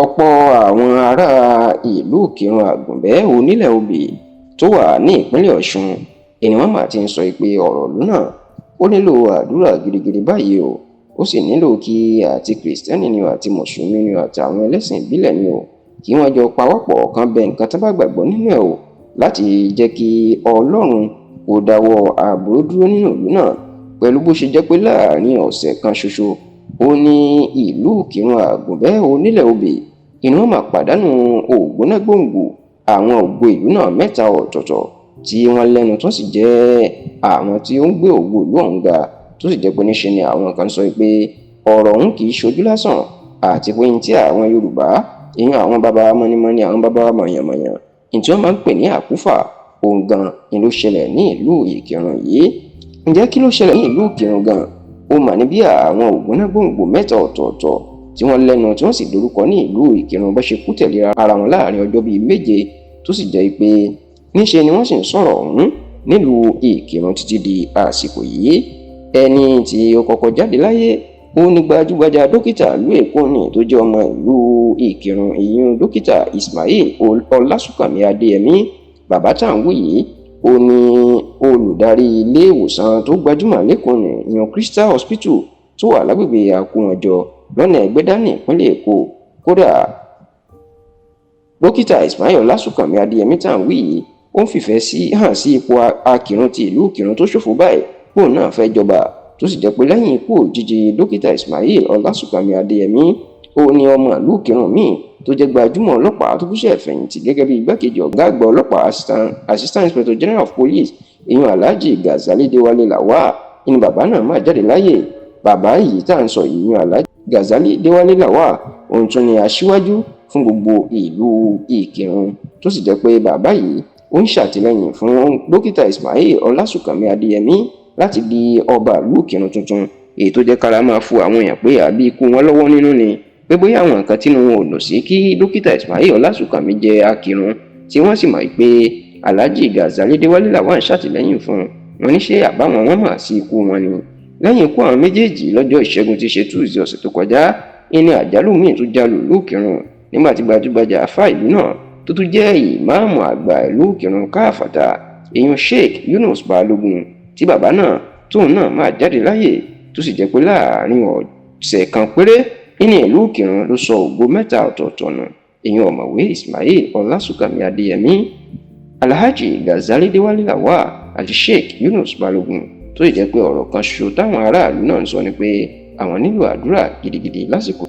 ọ̀pọ̀ àwọn ará ìlú ìkírun àgùnbẹ́ onílẹ̀ obì tó wà ní ìpínlẹ̀ ọ̀ṣun ènìwọ́n mà ti ń sọ pé ọ̀rọ̀ ìlú náà ó nílò àdúrà gidigidi báyìí o. Ó sì nílò kí àti kìrìsìtẹ́nì ni o àti mùsùlùmí ni o àti àwọn ẹlẹ́sìn ìbílẹ̀ ni o kí wọ́n jọ pawọ́pọ̀ kan bẹ nǹkan tó bá gbàgbọ́ nínú ẹ̀ o láti jẹ́ kí ọlọ́run kó dáwọ́ aburú dúró nínú ìlú náà. Pẹ̀lú bó ṣe jẹ́ pé láàrin ọ̀sẹ̀ kan ṣoṣo ó ní ìlú ìkírun àgùnbẹ́ onílẹ̀ obì inú mà pàdánù ògbónágbòǹgbò àwọn ògbó ìlú náà mẹ́ta ọ̀tọ̀ọ̀tọ̀ tí wọ́n lẹ́nu tó sì jẹ́ àwọn tí ó ń gbé ògbó ìlú ọ̀hún ga, tó sì jẹ́ pé níṣe ni àwọn kan sọ pé ọ̀rọ̀ ọ̀hún kì í ṣojú lásán àti pé ní tí àwọn Yorùbá ìyẹn àwọn bàbá mọ́nímọ́ní àwọn bàbá mọ̀yànmọ̀yàn ní tí wọ́n máa ń pè ní àkúfà ohun gan ni ló ṣẹlẹ̀ ní ìlú ìkírun yìí. Ǹjẹ́ kí ló ṣẹlẹ̀ ní ìlú ìkírun gan? Ó mà ní bí àwọn ògbónágbòǹgbò mẹ́ta ọ̀tọ̀ọ̀tọ̀ tí wọ́n lẹ́nu tí wọ́n sì dorúkọ ní ìlú ìkírun bó ṣe kú tẹ̀lé ara wọn láàrin ọjọ́ bíi méje, tó sì jẹ́ pé níṣe ni wọ́n sì ń sọ̀rọ̀ ọ̀hún nílùú ìkírun títí di àsìkò yìí. Ẹni tí ó kọ́kọ́ jáde láyé ó ní gbajúgbajà dókítà ìlú Èkó ni tó jẹ́ ọmọ ìlú ìkírun ìyún dókítà Ismail Ọlásùnkànmí Adéyẹmí. Bàbá tá à ń wí yìí ó ní olùdarí ilé ìwòsàn tó gbajúmọ̀ lẹ́kọ̀ọ́ ní ìyún Crystal Hospital tó wà lágbègbè Àkúnwọjọ lọ́nà Ẹgbẹ́dá ní ìpínlẹ̀ Èkó. Kódà dókítà Ismail Ọlásùnkànmí Adéyẹmí tá à ń wí yìí ó ń fìfẹ́ hàn sí ipò akírun ti ìlú ìkírun tó ṣòfò báyìí bóun náà fẹ́ jọba, tó sì jẹ́ pé lẹ́yìn ikú òjijì dókítà Ismail Ọlásùnkànmí Adéyẹmí ó ní ọmọ ìlú ìkírun míì tó jẹ́ gbajúmọ̀ ọlọ́pàá tó kúṣẹ́ fẹ̀yìntì gẹ́gẹ́ bí igbákejì ọ̀gá àgbà ọlọ́pàá assistant inspector general of police ìyún Alhaji Gazali Déwálé Lawal ní bàbá náà máa jáde láyè. Bàbá yìí tá à ń sọ yìí ìyún Alhaji Gazali Déwálé Lawal òun tún ni aṣíwájú fún gbogbo ìlú ìkírun, tó sì jẹ́ pé bàbá yìí ó ń ṣàtìlẹ́yìn fún dókítà Ismail Ọlásùnkànmí Adéyẹmí láti di ọba ìlú ìkírun tuntun, èyí tó jẹ́ kára máa fu àwọn èèyàn pé àbí ikú wọn lọ́wọ́ nínú ni pé bóyá àwọn nǹkan tínú wọn ò lò sí kí dókítà Ismail Ọlásùnkànmí jẹ́ akírun tí wọ́n sì mọ̀ pé Alhaji Gazali Déwálé Lawal ń ṣàtìlẹ́yìn fún wọn ní ṣé àbáwọn wọn mà sí ikú wọn ni. Lẹ́yìn ikú àwọn méjèèjì lọ́jọ́ ìṣẹ́gun tí ṣe Tuesday ọ̀sẹ̀ tó kọjá ní àjálù míì tó jálù ìlú ìkírun nígbà tí gbajúgbajà àfáà ìlú náà tó tún jẹ́ ìmáàmù àgbà ìlú ìkírun káfàtà èèyàn Sheikh Yunus Balógun tí bàbá náà tóun náà máa jáde láyè, tó sì jẹ́ pé láàrin ọ̀sẹ̀ kan péré nínú ìlú ìkírun ló sọ ògbó mẹ́ta ọ̀tọ̀ọ̀tọ̀ nù èèyàn ọ̀mọ̀wé Ismail Ọlásùnkànmí Adéyẹmí, Alhaji Gazali Déwálé Lawal àti Sheikh Yunus Balógun, tó sì jẹ́ pé ọ̀rọ̀ kan ṣoṣo táwọn aráàlú náà ń sọ ni pé àwọn nílò àdúrà gidigidi lásìkò